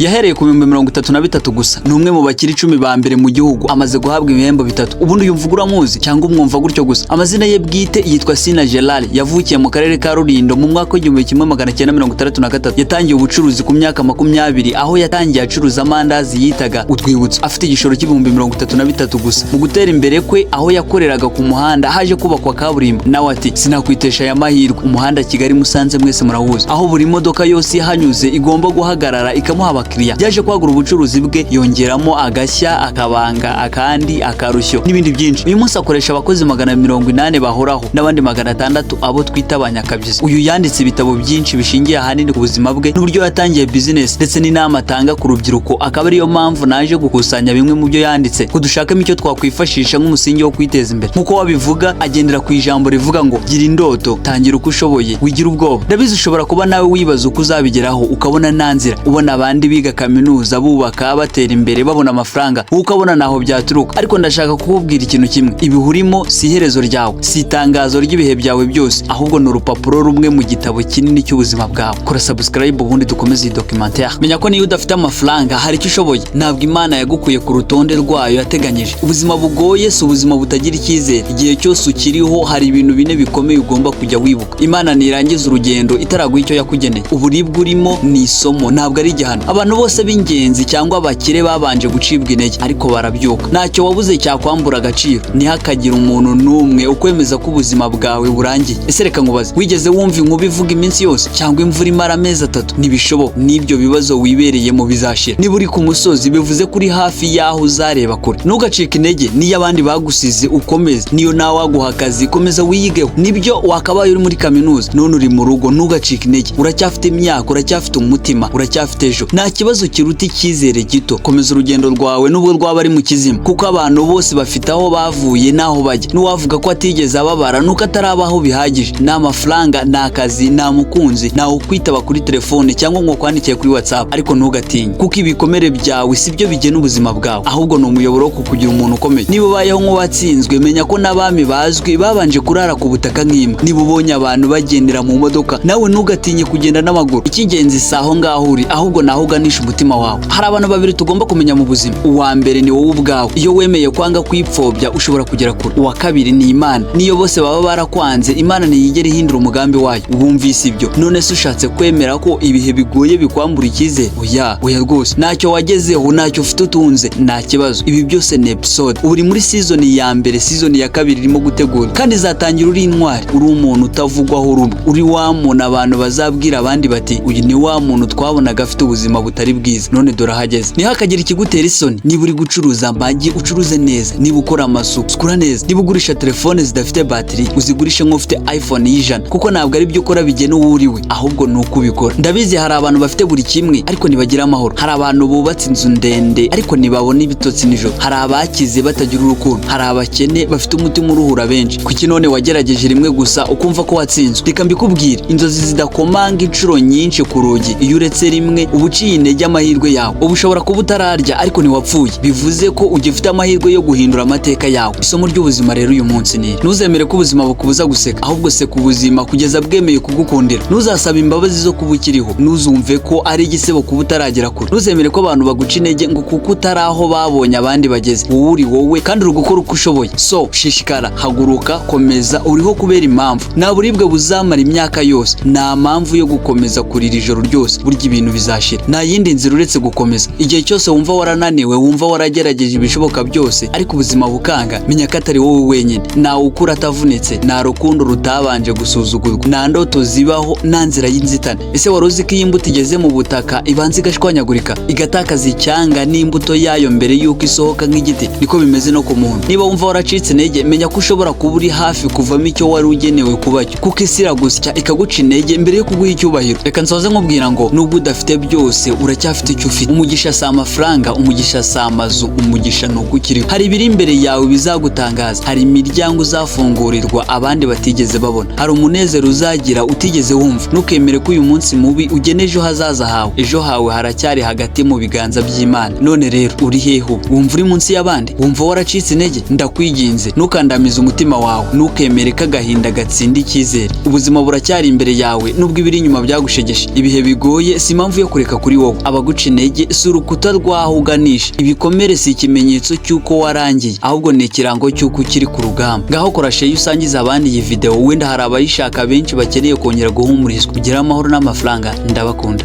yahereye ku 33 gusa ni umwe mu bakiri 10 ba mbere mu gihugu amaze guhabwa ibihembo bitatu. Ubundi yumvugura muzi cyangwa umwumva gutyo gusa. Amazina ye bwite yitwa Sina Gerard, yavukiye mu karere ka Rulindo mu mwaka w'1963. yatangiye ubucuruzi ku myaka 20 aho yatangiye acuruza amandazi yitaga Utwibutso, afite igishoro cy'ibihumbi 33 gusa. Mu gutera imbere kwe aho yakoreraga ku muhanda haje kubakwa kaburimbo, nawe ati sinakwitesha aya mahirwe. Umuhanda Kigali Musanze mwese murawuzi, aho buri modoka yose ihanyuze igomba guhagarara ikamuha abakiriya. Yaje kwagura ubucuruzi bwe yongeramo agashya, akabanga, akandi, akarushyo n'ibindi byinshi. Uyu munsi akoresha abakozi 180 bahoraho n'abandi 600 abo twita abanyakabyizi. Uyu yanditse ibitabo byinshi bishingiye ahanini ku buzima bwe n'uburyo yatangiye business ndetse n'inama atanga ku rubyiruko. Akaba ariyo mpamvu naje gukusanya bimwe mu byo yanditse ko dushakamo icyo twakwifashisha nk'umusingi wo kwiteza imbere. Nkuko wabivuga agendera ku ijambo rivuga ngo gira indoto, tangira uko ushoboye, wigira ubwoba. Ndabizi ushobora kuba nawe wibaza uko uzabigeraho ukabona nta nzira, ubona abandi biga kaminuza bubaka batera imbere babona amafaranga, ukabona naho byaturuka. Ariko ndashaka kukubwira ikintu kimwe, ibihurimo si iherezo ryawe, si itangazo ry'ibihe byawe byose, ahubwo ni urupapuro rumwe mu gitabo kinini cy'ubuzima bwawe. Kora subscribe ubundi dukomeze iyi documentaire. Menya ko niyo udafite amafaranga hari icyo ushoboye, ntabwo Imana yagukuye ku rutonde rwayo yateganyije. Ubuzima bugoye si ubuzima butagira icyizere. Igihe cyose ukiriho hari ibintu bine bikomeye ugomba kujya wibuka. Imana nirangiza urugendo itaraguha icyo yakugeneye. Uburibwe urimo ni isomo, ntabwo ari igihano. Abantu bose b'ingenzi cyangwa abakire babanje gucibwa intege ariko barabyuka. Ntacyo wabuze cyakwambura agaciro. Ntihakagira umuntu n'umwe ukwemeza ko ubuzima bwawe burangiye. Ese reka nkubaze, wigeze wumva inkuba ivuga iminsi yose cyangwa imvura imara amezi 3? Ntibishoboka. N'ibyo bibazo wibereyemo bizashira. Niba uri ku musozi bivuze kuri hafi yaho uzareba kure. Ntugacike intege niyo abandi bagusize, ukomeze. Niyo nawe waguha akazi komeza wiyigeho. Nibyo wakabaye uri muri kaminuza none uri mu rugo, ntugacike intege. Uracyafite imyaka, uracyafite umutima, uracyafite ejo. Nta kibazo kiruta icyizere gito. Komeza urugendo rwawe nubwo rwaba ari mu kizima, kuko abantu bose bafite aho bavuye naho bajya. N'uwavuga ko atigeze ababara nuko atarabaho bihagije. Nta mafaranga, nta kazi, nta mukunzi, nta ukwitaba kuri telefone cyangwa ngo kwandikiye kuri WhatsApp. Ariko ntugatinye, kuko ibikomere byawe sibyo bigena ubuzima bwawe, ahubwo ni umuyoboro wo kukugira umuntu ukomeye. Niba ubayeho nk'uwatsinzwe, menya ko n'abami bazwi babanje kurara ku butaka nk'imbwa. Niba ubonye abantu bagendera mu modoka, nawe ntugatinye kugenda n'amaguru. Icy'ingenzi si aho ngaho uri, ahubwo naho uganisha umutima wawe. Hari abantu babiri tugomba kumenya mu buzima. Uwa mbere ni wowe ubwawe. Iyo wemeye kwanga kwipfobya ushobora kugera kure. Uwa kabiri ni Imana. Niyo bose baba barakwanze, Imana ntiyigera ihindura umugambi wayo. Wumvise ibyo? None se ushatse kwemera ko ibihe bigoye bikwambura icyizere? Oya rwose. Ntacyo wagezeho, ntacyo ufite utunze, nta kibazo. Ibi byose ni episode. Uri muri season ya mbere, season ya kabiri irimo gutegura, kandi izatangira uri intwari. Uri umuntu utavugwaho rumwe. Uri wa muntu abantu bazabwira abandi bati uyu ni wa muntu twabonaga afite ubuzima butari bwiza, none dore ahageze. Ntihakagira ikigutera isoni. Niba uri gucuruza amagi ucuruze neza. Niba ukora amasuku ukora neza. Niba ugurisha telefone zidafite batiri uzigurishe nk'ufite iPhone y'ijana, kuko ntabwo ari byo ukora bigena uwo uriwe, ahubwo ni uko ubikora. Ndabizi hari abantu bafite buri kimwe ariko ntibagira amahoro. Hari abantu bubatse inzu ndende ariko ntibabona ibitotsi nijoro. Hari abakize batagira urukundo. Hari abakene bafite umutima uruhura benshi. Kuki none wagerageje rimwe gusa ukumva ko watsinzwe? Reka mbikubwire, inzozi zidakomanga inshuro nyinshi ku rugi. Iyo uretse rimwe uba uciye intege amahirwe yawe. Ubu ushobora kuba utararya ariko ntiwapfuye, bivuze ko ugifite amahirwe yo guhindura amateka yawe. Isomo ry'ubuzima rero uyu munsi ni ntuzemere ko ubuzima bukubuza guseka, ahubwo seka ubuzima kugeza bwemeye kugukundira. Ntuzasaba imbabazi zo kuba ukiriho. Ntuzumve ko ari igisebo kuba utaragera kure. Ntuzemere ko abantu baguca intege ngo kuko utari aho babonye abandi bageze. Wowe uri wowe kandi uri gukora uko ushoboye. So shishikara, haguruka, komeza. Uriho kubera impamvu. Nta buribwe buzamara imyaka yose, nta mpamvu yo gukomeza kurira ijoro ryose. Burya ibintu bizashira. Nta yindi nzira uretse gukomeza. Igihe cyose wumva warananiwe, wumva waragerageje ibishoboka byose ariko ubuzima bukanga, menya ko atari wowe wenyine. Ntawe ukura atavunitse, nta rukundo rutabanje gusuzugurwa, nta ndoto zibaho, nta nzira y'inzitane. Ese wari uzi ko iyi mbuto igeze mu butaka ibanza igashwanyagurika igatakaza icyanga n'imbuto yayo mbere y'uko isohoka nk'igiti? Niko bimeze no ku muntu. Niba wumva waracitse intege, menya ko ushobora kuba uri hafi kuvamo icyo wari ugenewe kuba cyo, kuko isi iragusya ikaguca intege mbere yo kuguha icyubahiro. Reka nsoze nkubwira ngo nubwo udafite byose uracyafite icyo ufite. Umugisha si amafaranga, umugisha si amazu, umugisha ni ugukiriho. Hari ibiri imbere yawe bizagutangaza. Hari imiryango uzafungurirwa abandi batigeze babona. Hari umunezero uzagira utigeze wumva. Ntukemere ko uyu munsi mubi ugene ejo hazaza hawe. Ejo hawe haracyari hagati mu biganza by'Imana. None rero uri hehe? Wumva uri munsi y'abandi? Wumva waracitse intege? Ndakwinginze ntukandamize umutima wawe. Ntukemere ko agahinda gatsinda icyizere. Ubuzima buracyari imbere yawe nubwo ibiri inyuma byagushegeshe. Ibihe bigoye si impamvu yo kureka kuri wowe. Nyabugogo. Abaguca intege si urukuta rwaho uganisha, ibikomere si ikimenyetso cy'uko warangiye, ahubwo ni ikirango cy'uko ukiri ku rugamba. Ngaho kora share usangiza abandi iyi video, wenda hari abayishaka benshi bakeneye kongera guhumurizwa. Kugira amahoro n'amafaranga, ndabakunda.